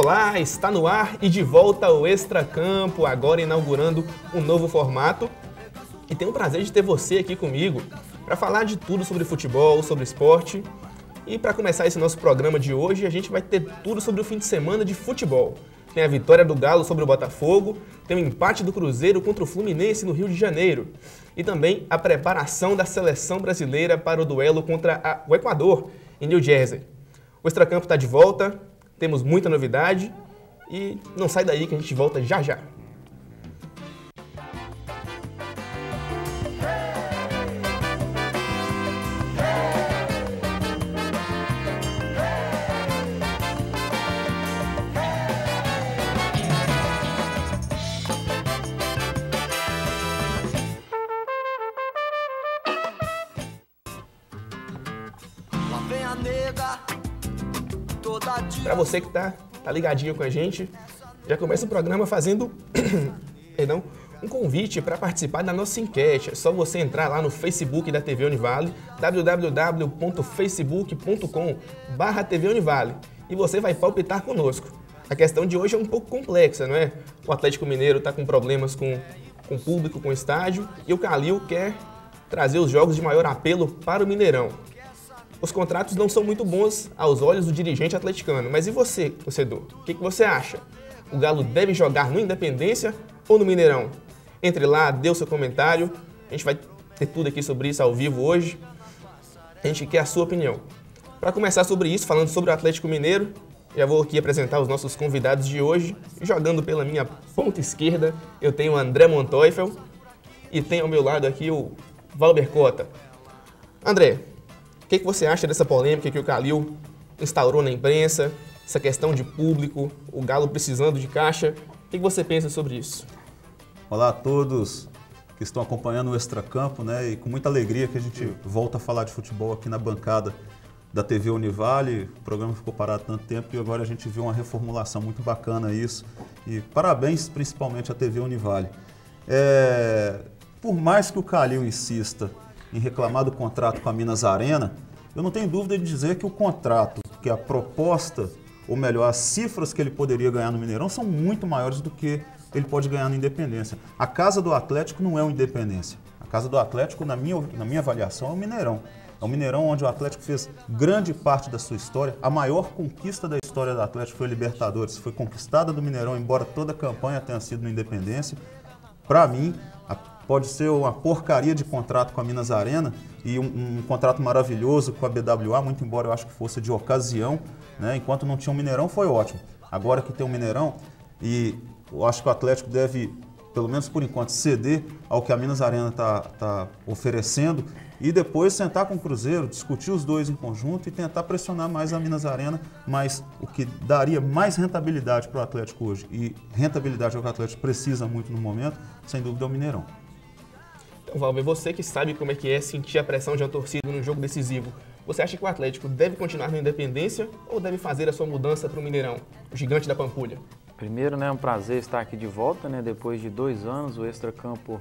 Olá, está no ar e de volta ao Extracampo, agora inaugurando um novo formato. E tenho o prazer de ter você aqui comigo para falar de tudo sobre futebol, sobre esporte. E para começar esse nosso programa de hoje, a gente vai ter tudo sobre o fim de semana de futebol. Tem a vitória do Galo sobre o Botafogo, tem o empate do Cruzeiro contra o Fluminense no Rio de Janeiro e também a preparação da seleção brasileira para o duelo contra o Equador, em New Jersey. O Extracampo está de volta, temos muita novidade e não sai daí que a gente volta já já. Para você que tá ligadinho com a gente, já começa o programa fazendo um convite para participar da nossa enquete. É só você entrar lá no Facebook da TV Univale, www.facebook.com/TV Univale, e você vai palpitar conosco. A questão de hoje é um pouco complexa, não é? O Atlético Mineiro está com problemas com público, com estádio, e o Calil quer trazer os jogos de maior apelo para o Mineirão. Os contratos não são muito bons aos olhos do dirigente atleticano. Mas e você, torcedor? O que você acha? O Galo deve jogar no Independência ou no Mineirão? Entre lá, dê o seu comentário. A gente vai ter tudo aqui sobre isso ao vivo hoje. A gente quer a sua opinião. Para começar sobre isso, falando sobre o Atlético Mineiro, já vou aqui apresentar os nossos convidados de hoje. Jogando pela minha ponta esquerda, eu tenho o André Monteufel e tenho ao meu lado aqui o Valber Cota. André, o que você acha dessa polêmica que o Calil instaurou na imprensa, essa questão de público, o Galo precisando de caixa? O que você pensa sobre isso? Olá a todos que estão acompanhando o Extracampo, né? E com muita alegria que a gente volta a falar de futebol aqui na bancada da TV Univale. O programa ficou parado tanto tempo e agora a gente viu uma reformulação muito bacana isso. E parabéns principalmente à TV Univale. Por mais que o Calil insista em reclamar do contrato com a Minas Arena, eu não tenho dúvida de dizer que o contrato, que a proposta, ou melhor, as cifras que ele poderia ganhar no Mineirão são muito maiores do que ele pode ganhar no Independência. A casa do Atlético não é o Independência. A casa do Atlético, na minha avaliação, é o Mineirão. É o Mineirão onde o Atlético fez grande parte da sua história. A maior conquista da história do Atlético foi a Libertadores. Foi conquistada do Mineirão, embora toda a campanha tenha sido no Independência. Para mim, pode ser uma porcaria de contrato com a Minas Arena e um contrato maravilhoso com a BWA, muito embora eu acho que fosse de ocasião, né? Enquanto não tinha um Mineirão foi ótimo. Agora que tem um Mineirão, e eu acho que o Atlético deve, pelo menos por enquanto, ceder ao que a Minas Arena está oferecendo e depois sentar com o Cruzeiro, discutir os dois em conjunto e tentar pressionar mais a Minas Arena, mas o que daria mais rentabilidade para o Atlético hoje, e rentabilidade é o que o Atlético precisa muito no momento, sem dúvida é o Mineirão. Então, Valber, você que sabe como é que é sentir a pressão de uma torcida num jogo decisivo, você acha que o Atlético deve continuar na Independência ou deve fazer a sua mudança para o Mineirão, o gigante da Pampulha? Primeiro, é um prazer estar aqui de volta, depois de 2 anos, o Extracampo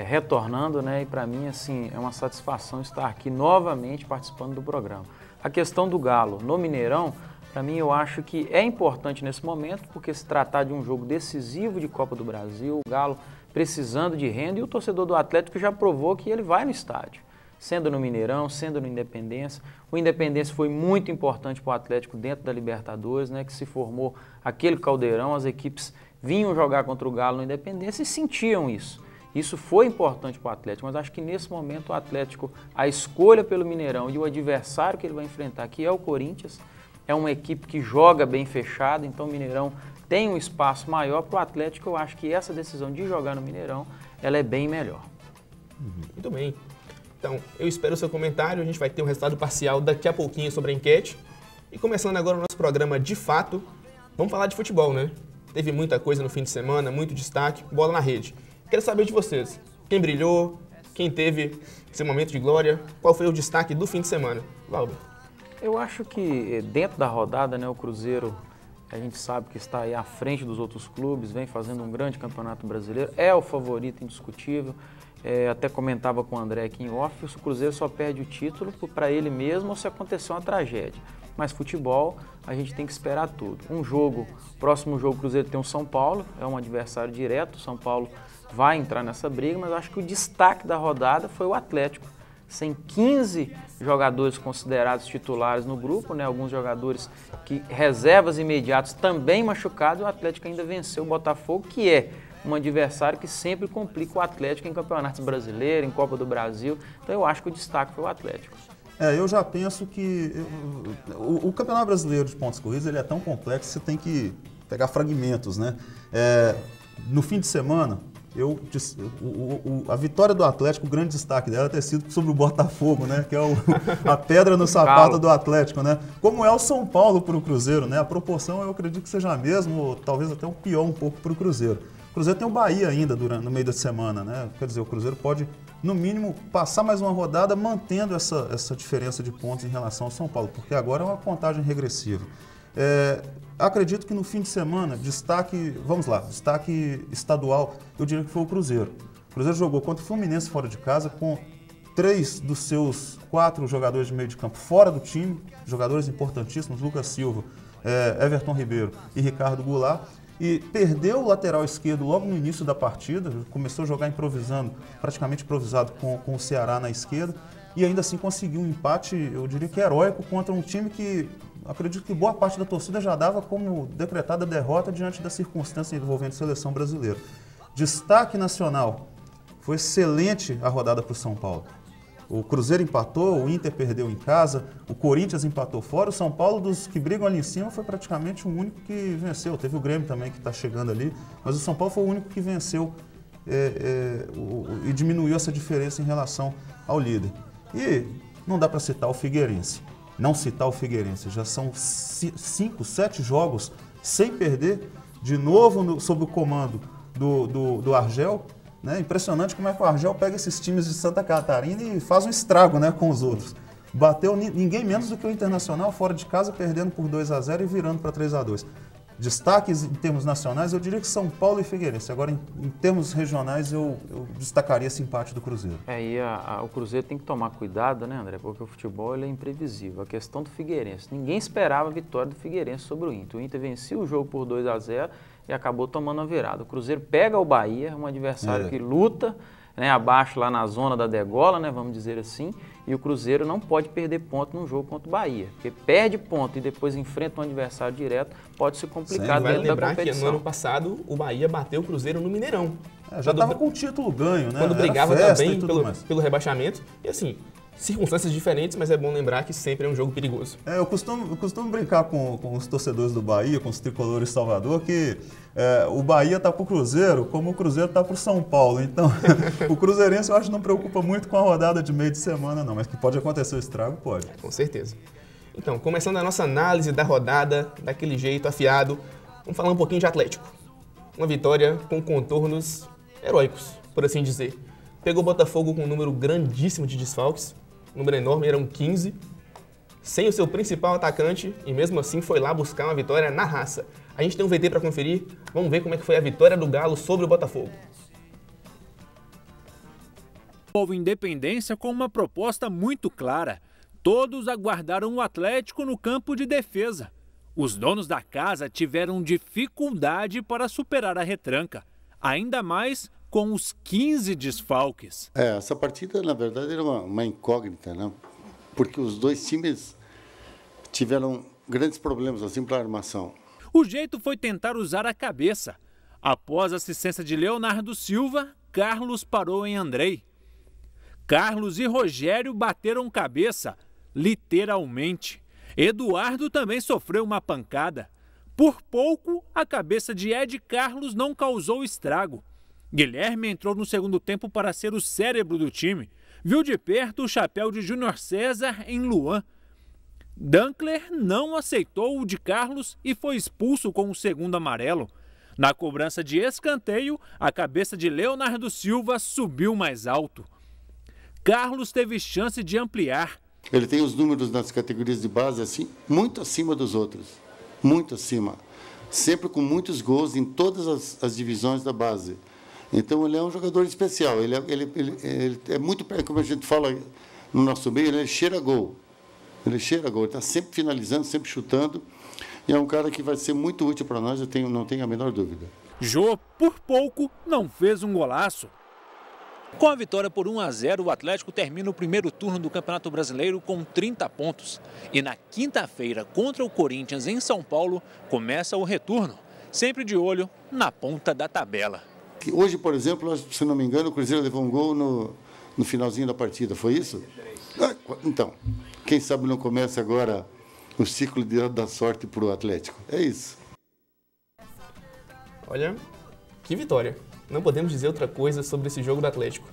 retornando, e para mim, assim, é uma satisfação estar aqui novamente participando do programa. A questão do Galo no Mineirão, para mim, eu acho que é importante nesse momento, porque se tratar de um jogo decisivo de Copa do Brasil, o Galo precisando de renda, e o torcedor do Atlético já provou que ele vai no estádio, sendo no Mineirão, sendo no Independência. O Independência foi muito importante para o Atlético dentro da Libertadores, que se formou aquele caldeirão, as equipes vinham jogar contra o Galo no Independência e sentiam isso. Isso foi importante para o Atlético, mas acho que nesse momento o Atlético, a escolha pelo Mineirão e o adversário que ele vai enfrentar, que é o Corinthians, é uma equipe que joga bem fechada, então o Mineirão tem um espaço maior para o Atlético. Eu acho que essa decisão de jogar no Mineirão, ela é bem melhor. Muito bem. Então, eu espero o seu comentário. A gente vai ter um resultado parcial daqui a pouquinho sobre a enquete. E começando agora o nosso programa de fato, vamos falar de futebol, né? Teve muita coisa no fim de semana, muito destaque, bola na rede. Quero saber de vocês. Quem brilhou? Quem teve seu momento de glória? Qual foi o destaque do fim de semana? Valber. Eu acho que dentro da rodada, o Cruzeiro, a gente sabe que está aí à frente dos outros clubes, vem fazendo um grande campeonato brasileiro, é o favorito indiscutível. Até comentava com o André aqui em off, o Cruzeiro só perde o título para ele mesmo ou se acontecer uma tragédia. mas futebol a gente tem que esperar tudo. Próximo jogo o Cruzeiro tem o São Paulo, é um adversário direto, o São Paulo vai entrar nessa briga, mas eu acho que o destaque da rodada foi o Atlético. Sem 15 jogadores considerados titulares no grupo, né? Alguns jogadores que reservas imediatos também machucados, o Atlético ainda venceu o Botafogo, que é um adversário que sempre complica o Atlético em campeonatos brasileiros, em Copa do Brasil. Então eu acho que o destaque foi o Atlético. Eu já penso que o Campeonato Brasileiro de Pontos Corridos ele é tão complexo que você tem que pegar fragmentos, né? No fim de semana, a vitória do Atlético, o grande destaque dela ter sido sobre o Botafogo, né? Que é a pedra no sapato do Atlético, né? Como é o São Paulo para o Cruzeiro, né? A proporção eu acredito que seja a mesma, ou talvez até um pior um pouco para o Cruzeiro. O Cruzeiro tem o Bahia ainda no meio da semana, né? Quer dizer, o Cruzeiro pode, no mínimo, passar mais uma rodada mantendo essa diferença de pontos em relação ao São Paulo, porque agora é uma contagem regressiva. Acredito que no fim de semana, destaque estadual, eu diria que foi o Cruzeiro. O Cruzeiro jogou contra o Fluminense fora de casa com 3 dos seus 4 jogadores de meio de campo fora do time, jogadores importantíssimos, Lucas Silva, Everton Ribeiro e Ricardo Goulart, e perdeu o lateral esquerdo logo no início da partida, começou a jogar praticamente improvisado com o Ceará na esquerda, e ainda assim conseguiu um empate, eu diria que heróico, contra um time que acredito que boa parte da torcida já dava como decretada derrota diante da circunstância envolvendo a seleção brasileira. Destaque nacional, foi excelente a rodada para o São Paulo. O Cruzeiro empatou, o Inter perdeu em casa, o Corinthians empatou fora, o São Paulo, dos que brigam ali em cima, foi praticamente o único que venceu. Teve o Grêmio também que está chegando ali, mas o São Paulo foi o único que venceu e diminuiu essa diferença em relação ao líder. E não dá para citar o Figueirense. Não citar o Figueirense, já são 5, 7 jogos sem perder, de novo sob o comando do Argel, né? Impressionante como é que o Argel pega esses times de Santa Catarina e faz um estrago, né, com os outros. Bateu ninguém menos do que o Internacional fora de casa, perdendo por 2-0 e virando para 3-2. Destaques em termos nacionais, eu diria que São Paulo e Figueirense. Agora, em termos regionais, eu destacaria esse empate do Cruzeiro. O Cruzeiro tem que tomar cuidado, né, André? Porque o futebol ele é imprevisível. A questão do Figueirense. Ninguém esperava a vitória do Figueirense sobre o Inter. O Inter venceu o jogo por 2-0 e acabou tomando a virada. O Cruzeiro pega o Bahia, um adversário que luta, né, abaixo lá na zona da degola, né, vamos dizer assim, e o Cruzeiro não pode perder ponto num jogo contra o Bahia, porque perde ponto e depois enfrenta um adversário direto, pode se complicar dentro da competição. Lembrar que no ano passado o Bahia bateu o Cruzeiro no Mineirão. Já estava com o título ganho, né? Quando brigava também pelo rebaixamento, e assim, circunstâncias diferentes, mas é bom lembrar que sempre é um jogo perigoso. Eu costumo brincar com os torcedores do Bahia, com os tricolores de Salvador, que o Bahia está para o Cruzeiro como o Cruzeiro está para o São Paulo. Então, o cruzeirense eu acho que não preocupa muito com a rodada de meio de semana, não. Mas que pode acontecer o estrago, pode. Com certeza. Então, começando a nossa análise da rodada, daquele jeito afiado, vamos falar um pouquinho de Atlético. Uma vitória com contornos heróicos, por assim dizer. Pegou o Botafogo com um número grandíssimo de desfalques, um número enorme, eram 15, sem o seu principal atacante, e mesmo assim foi lá buscar uma vitória na raça. A gente tem um VT para conferir, vamos ver como é que foi a vitória do Galo sobre o Botafogo. Houve Independência com uma proposta muito clara. Todos aguardaram o Atlético no campo de defesa. Os donos da casa tiveram dificuldade para superar a retranca, ainda mais com os 15 desfalques. Essa partida, na verdade, era uma incógnita, né? Porque os dois times tiveram grandes problemas assim para a armação. O jeito foi tentar usar a cabeça. Após a assistência de Leonardo Silva, Carlos parou em Andrei. Carlos e Rogério bateram cabeça, literalmente. Eduardo também sofreu uma pancada. Por pouco, a cabeça de Ed Carlos não causou estrago. Guilherme entrou no segundo tempo para ser o cérebro do time. Viu de perto o chapéu de Júnior César em Luan. Dankler não aceitou o de Carlos e foi expulso com o segundo amarelo. Na cobrança de escanteio, a cabeça de Leonardo Silva subiu mais alto. Carlos teve chance de ampliar. Ele tem os números nas categorias de base assim, muito acima dos outros. Muito acima. Sempre com muitos gols em todas as divisões da base. Então, ele é um jogador especial. Ele é muito, como a gente fala no nosso meio, ele cheira gol. Ele cheira gol, está sempre finalizando, sempre chutando. E é um cara que vai ser muito útil para nós, não tenho a menor dúvida. Jô, por pouco, não fez um golaço. Com a vitória por 1-0, o Atlético termina o primeiro turno do Campeonato Brasileiro com 30 pontos. E na quinta-feira, contra o Corinthians em São Paulo, começa o retorno, sempre de olho na ponta da tabela. Hoje, por exemplo, se não me engano, o Cruzeiro levou um gol no finalzinho da partida, foi isso? Então, quem sabe não começa agora o ciclo da sorte para o Atlético. É isso. Olha, que vitória. Não podemos dizer outra coisa sobre esse jogo do Atlético.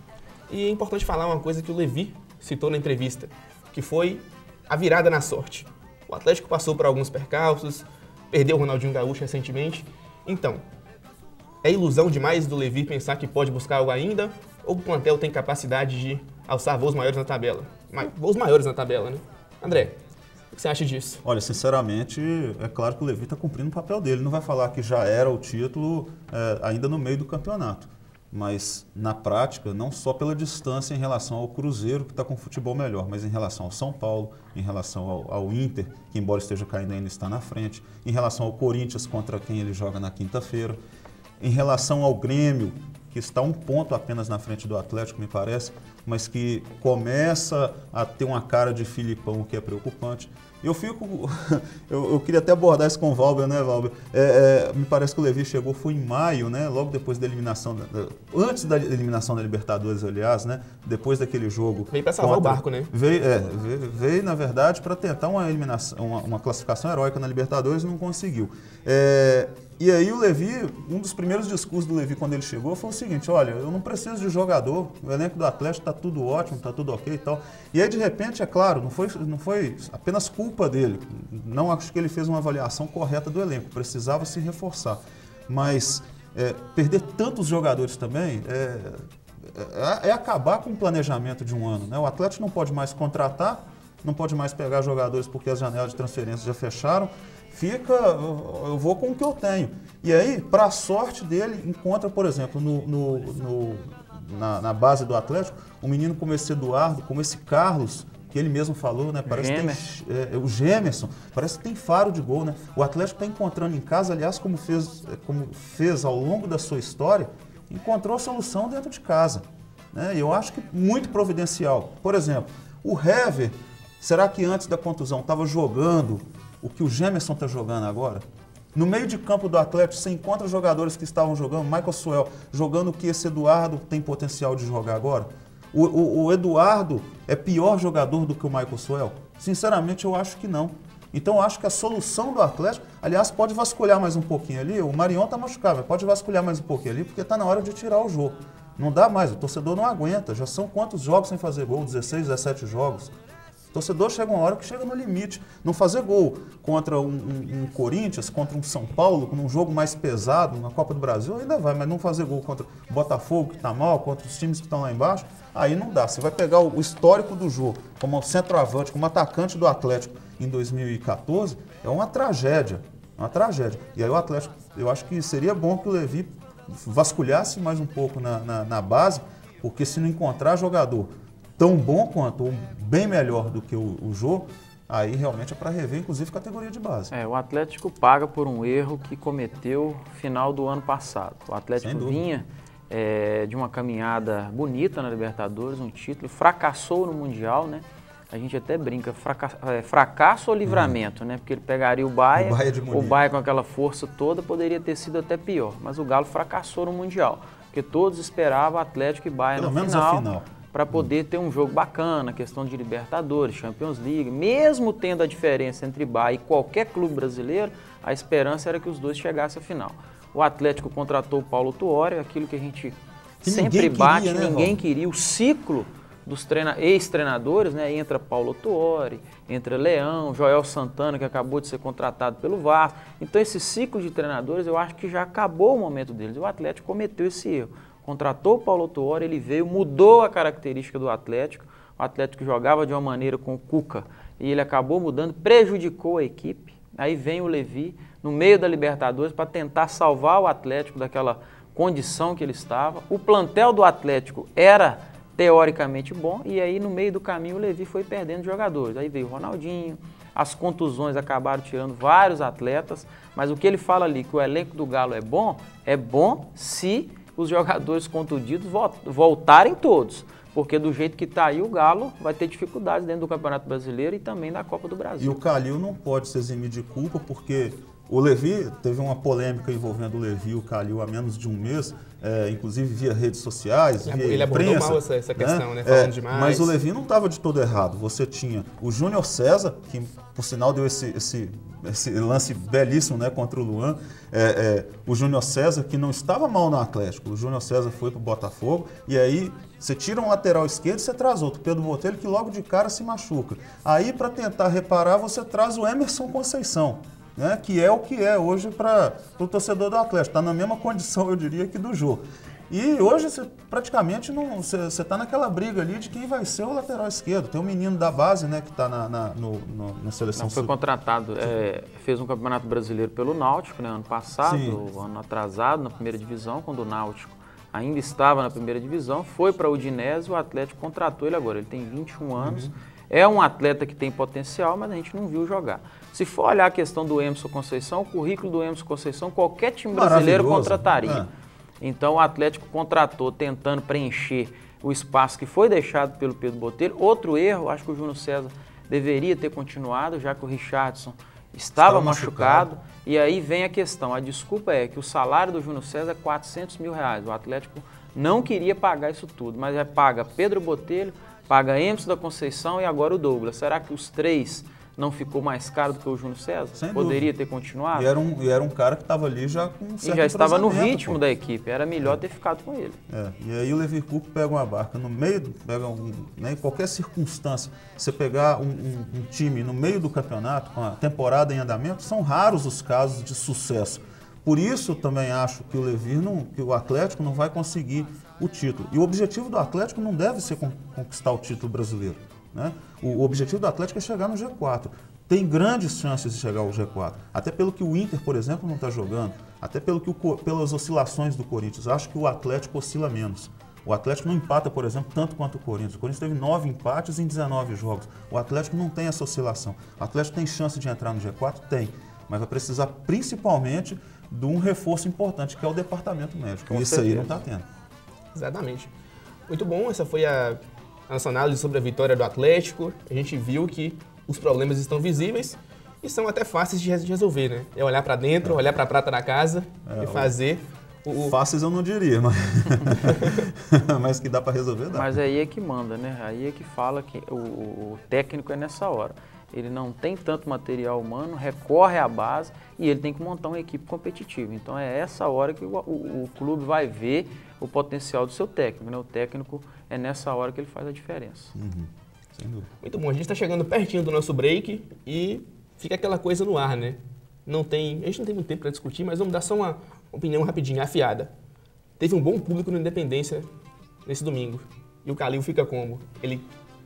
E é importante falar uma coisa que o Levi citou na entrevista, que foi a virada na sorte. O Atlético passou por alguns percalços, perdeu o Ronaldinho Gaúcho recentemente. Então, é ilusão demais do Levi pensar que pode buscar algo ainda? Ou o plantel tem capacidade de alçar voos maiores na tabela? Voos maiores na tabela, né? André, o que você acha disso? Olha, sinceramente, é claro que o Levi está cumprindo o papel dele. Não vai falar que já era o título ainda no meio do campeonato. Mas, na prática, não só pela distância em relação ao Cruzeiro, que está com futebol melhor, mas em relação ao São Paulo, em relação ao Inter, que embora esteja caindo ainda está na frente, em relação ao Corinthians, contra quem ele joga na quinta-feira, em relação ao Grêmio, que está um ponto apenas na frente do Atlético, me parece, mas que começa a ter uma cara de Filipão, que é preocupante. Eu queria até abordar isso com o Valber, né, Valber? Me parece que o Levi chegou, foi em maio, né, logo depois da eliminação, antes da eliminação da Libertadores, aliás, né, depois daquele jogo. Veio para salvar o barco, né? Veio, na verdade, para tentar uma classificação heróica na Libertadores e não conseguiu. E aí o Levi, um dos primeiros discursos do Levi quando ele chegou foi o seguinte: olha, eu não preciso de jogador, o elenco do Atlético está tudo ótimo, está tudo ok e tal. E aí de repente, é claro, não foi apenas culpa dele, não acho que ele fez uma avaliação correta do elenco, precisava se reforçar. Mas perder tantos jogadores também é acabar com o planejamento de um ano, né? O Atlético não pode mais contratar, não pode mais pegar jogadores porque as janelas de transferência já fecharam. Eu vou com o que eu tenho. E aí, para a sorte dele, encontra, por exemplo, na base do Atlético, um menino como esse Eduardo, como esse Carlos, que ele mesmo falou, né? Parece que tem, o Gemerson, parece que tem faro de gol, né? O Atlético está encontrando em casa, aliás, como fez ao longo da sua história, encontrou a solução dentro de casa, né? E eu acho que muito providencial. Por exemplo, o Hever, será que antes da contusão estava jogando o que o Gemerson está jogando agora? No meio de campo do Atlético, você encontra jogadores que estavam jogando, Michael Suel, jogando o que esse Eduardo tem potencial de jogar agora? O Eduardo é pior jogador do que o Michael Suel? Sinceramente, eu acho que não. Então, eu acho que a solução do Atlético, aliás, pode vasculhar mais um pouquinho ali, o Marion está machucado, mas pode vasculhar mais um pouquinho ali, porque está na hora de tirar o jogo. Não dá mais, o torcedor não aguenta, já são quantos jogos sem fazer gol? 16, 17 jogos. O torcedor chega uma hora que chega no limite. Não fazer gol contra um Corinthians, contra um São Paulo, num jogo mais pesado, na Copa do Brasil, ainda vai, mas não fazer gol contra o Botafogo, que está mal, contra os times que estão lá embaixo, aí não dá. Você vai pegar o histórico do jogo, como centroavante, como atacante do Atlético em 2014, é uma tragédia. Uma tragédia. E aí o Atlético, eu acho que seria bom que o Levi vasculhasse mais um pouco na base, porque se não encontrar jogador tão bom quanto, ou bem melhor do que o Jô, aí realmente é para rever, inclusive, categoria de base. O Atlético paga por um erro que cometeu no final do ano passado. O Atlético vinha de uma caminhada bonita na Libertadores, um título, fracassou no Mundial, né? A gente até brinca, fracasso ou livramento, né? Porque ele pegaria o Bahia com aquela força toda, poderia ter sido até pior. Mas o Galo fracassou no Mundial, porque todos esperavam Atlético e Bahia no final. Para poder ter um jogo bacana, questão de Libertadores, Champions League, mesmo tendo a diferença entre Bahia e qualquer clube brasileiro, a esperança era que os dois chegassem à final. O Atlético contratou o Paulo Tuori, aquilo que a gente sempre bate, ninguém queria, o ciclo dos ex-treinadores, né? Entra Paulo Tuori, entra Leão, Joel Santana, que acabou de ser contratado pelo Vasco. Então esse ciclo de treinadores, eu acho que já acabou o momento deles. O Atlético cometeu esse erro. Contratou o Paulo Tuori, ele veio, mudou a característica do Atlético. O Atlético jogava de uma maneira com o Cuca e ele acabou mudando, prejudicou a equipe. Aí vem o Levi no meio da Libertadores para tentar salvar o Atlético daquela condição que ele estava. O plantel do Atlético era teoricamente bom, e aí no meio do caminho o Levi foi perdendo jogadores. Aí veio o Ronaldinho, as contusões acabaram tirando vários atletas, mas o que ele fala ali, que o elenco do Galo é bom se os jogadores contundidos voltarem todos. Porque do jeito que está aí, o Galo vai ter dificuldades dentro do Campeonato Brasileiro e também da Copa do Brasil. E o Calil não pode se eximir de culpa, porque o Levi, teve uma polêmica envolvendo o Levi e o Calil há menos de um mês, inclusive via redes sociais, via ele abordou imprensa, mal essa questão, né? Falando demais. Mas o Levi não estava de todo errado. Você tinha o Júnior César, que por sinal deu esse lance belíssimo, né, contra o Luan, o Júnior César, que não estava mal no Atlético. O Júnior César foi para o Botafogo, e aí você tira um lateral esquerdo e você traz outro, Pedro Botelho, que logo de cara se machuca. Aí, para tentar reparar, você traz o Emerson Conceição, né, que é o que é hoje para o torcedor do Atlético. Está na mesma condição, eu diria, que do Jô. E hoje você praticamente você está naquela briga ali de quem vai ser o lateral esquerdo. Tem um menino da base, né, que está na seleção. Não, foi contratado, fez um campeonato brasileiro pelo Náutico, né, ano passado, ano atrasado, na primeira divisão, quando o Náutico ainda estava na primeira divisão, foi para o Udinese, o Atlético contratou ele agora. Ele tem 21 anos, é um atleta que tem potencial, mas a gente não viu jogar. Se for olhar a questão do Emerson Conceição, o currículo do Emerson Conceição, qualquer time brasileiro contrataria. Então o Atlético contratou tentando preencher o espaço que foi deixado pelo Pedro Botelho. Outro erro, acho que o Júnior César deveria ter continuado, já que o Richardson estava machucado. E aí vem a questão, a desculpa é que o salário do Júnior César é R$400 mil. O Atlético não queria pagar isso tudo, mas paga Pedro Botelho, paga Emerson da Conceição e agora o Douglas. Será que os três não ficou mais caro do que o Júnior César? Sem Poderia dúvida. ter continuado? E era um cara que estava ali já com certo e já estava no entrosamento, ritmo da equipe, era melhor ter ficado com ele. E aí o Levi Coupe pega uma barca no meio, em qualquer circunstância, você pegar um time no meio do campeonato, com a temporada em andamento, são raros os casos de sucesso. Por isso eu também acho que que o Atlético não vai conseguir o título. E o objetivo do Atlético não deve ser conquistar o título brasileiro, né? O objetivo do Atlético é chegar no G4. Tem grandes chances de chegar ao G4. Até pelo que o Inter, por exemplo, não está jogando. Até pelas oscilações do Corinthians. Acho que o Atlético oscila menos. O Atlético não empata, por exemplo, tanto quanto o Corinthians. O Corinthians teve 9 empates em 19 jogos. O Atlético não tem essa oscilação. O Atlético tem chance de entrar no G4? Tem. Mas vai precisar principalmente de um reforço importante, que é o departamento médico. E isso aí não está tendo. Exatamente. Muito bom, essa foi a nossa análise sobre a vitória do Atlético. A gente viu que os problemas estão visíveis e são até fáceis de resolver, né? É olhar para dentro, olhar para a prata da casa e fazer Fáceis eu não diria, mas que dá para resolver, dá. Mas aí é que manda, né? Aí é que fala que o técnico é nessa hora. Ele não tem tanto material humano, recorre à base e ele tem que montar uma equipe competitiva. Então é essa hora que o clube vai ver o potencial do seu técnico, né? O técnico é nessa hora que ele faz a diferença. Sem dúvida. Muito bom, a gente está chegando pertinho do nosso break e fica aquela coisa no ar, né? A gente não tem muito tempo para discutir, mas vamos dar só uma opinião rapidinha, afiada. Teve um bom público no Independência nesse domingo. E o Calil fica como? Ele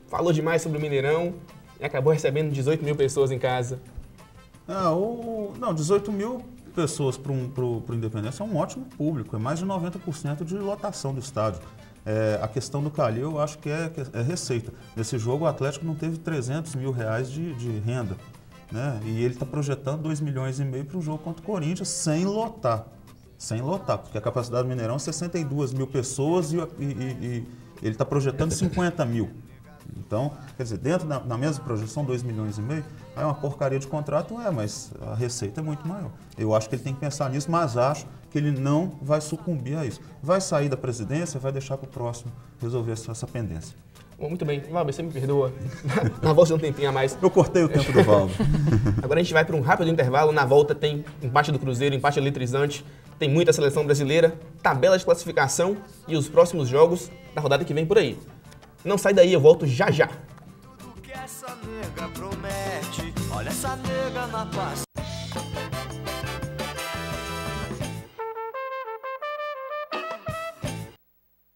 falou demais sobre o Mineirão e acabou recebendo 18 mil pessoas em casa. Não, 18 mil pessoas para o Independência é um ótimo público, é mais de 90% de lotação do estádio. A questão do Calil, eu acho que é receita. Nesse jogo, o Atlético não teve 300 mil reais de renda, né? E ele está projetando 2,5 milhões para o jogo contra o Corinthians sem lotar. Sem lotar, porque a capacidade do Mineirão é 62 mil pessoas e ele está projetando 50 mil. Então, quer dizer, dentro da mesma projeção, 2,5 milhões, é uma porcaria de contrato, mas a receita é muito maior. Eu acho que ele tem que pensar nisso, mas acho que ele não vai sucumbir a isso. Vai sair da presidência, vai deixar para o próximo resolver essa pendência. Bom, muito bem. Valber, você me perdoa. Na volta de um tempinho a mais. Eu cortei o tempo do Valber. Agora a gente vai para um rápido intervalo. Na volta tem empate do Cruzeiro, empate eletrizante. Tem muita seleção brasileira, tabela de classificação e os próximos jogos da rodada que vem por aí. Não sai daí, eu volto já já. O que essa nega promete? Olha essa nega na paz.